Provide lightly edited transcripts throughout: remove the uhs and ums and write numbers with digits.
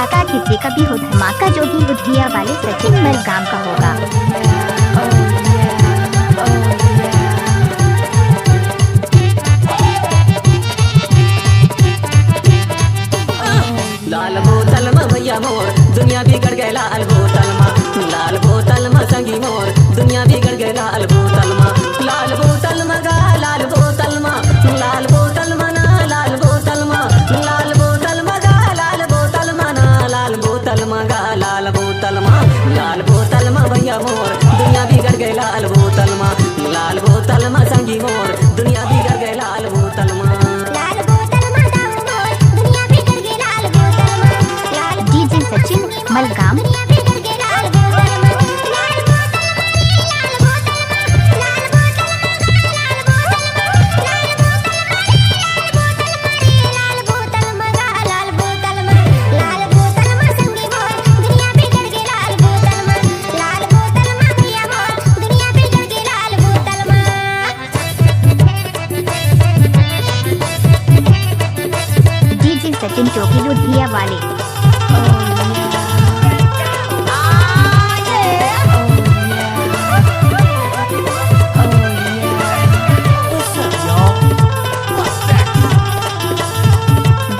पटाखा किसी का भी हो, धमाका जो भी बुधिया वाले सचिन मलगाम का होगा। लाल बोतल में भैया मोर दुनिया बिगड़ गए लाल बोतल में, लाल बोतल में संगी मोर दुनिया बिगड़ गए लाल बोतल में, लाल बोतल में गा लाल बोतल में, लाल बोतल में ना लाल बोतल में, लाल बोतल में गा लाल बोतल में ना लाल बोतल में गा लाल बोतल में, लाल बोतल में भैया मोर दुनिया बिगड़ गए लाल बोतल में, लाल बोतल में संगी मोर दुनिया बिगड़ गए लाल बोतल में। डीजे सचिन मलगाम। डीजे सचिन चौकी लुधिया वाले।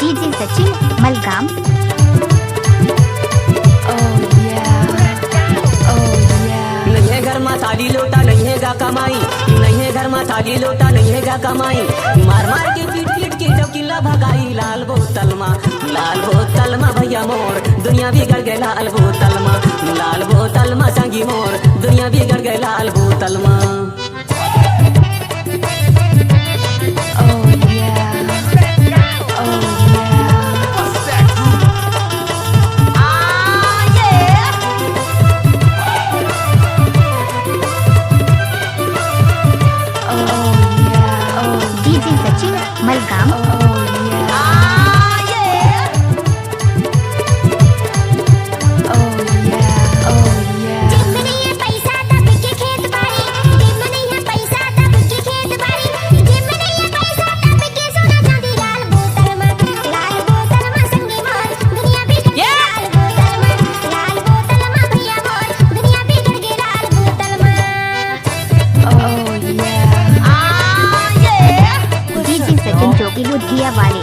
डीजे सचिन मलगाम। नहीं है घर में थाली लोटा नहीं है गा कमाई, नहीं है घर में थाली लोटा नहीं है गा कमाई, मार मार के पीट पीट के जब किला भगाई लाल बोतल में भैया मोर दुनिया बिगड़ गए लाल बोतल में, लाल बोतल में संगी मोर दुनिया बिगड़ गए लाल बोतल में। डीजे सचिन मलगाम। डीजे सचिन चौकी लुधिया वाले।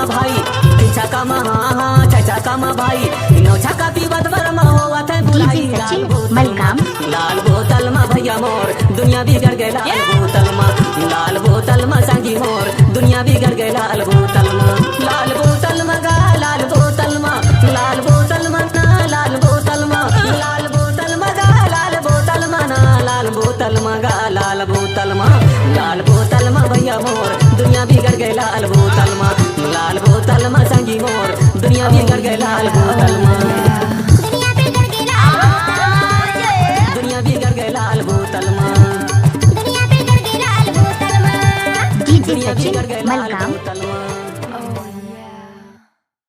भाई पीछा का महा चाचा का भाई नौछा का पीवत वर्मा हुआ था बुलाई सचिन मलगाम। लाल बोतल में भैया मोर दुनिया बिगड़ गए लाल बोतल में, लाल बोतल में संगी मोर दुनिया बिगड़ गए लाल बोतल में, लाल बोतल में गा लाल बोतल में, लाल बोतल में ना लाल बोतल में, लाल बोतल में गा लाल बोतल में ना लाल बोतल में गा लाल बोतल में, लाल बोतल में भैया मोर दुनिया बिगड़ गए लाल बोतल में, लाल बोतल में संगी मोर दुनिया बिगड़ गए लाल बोतल में।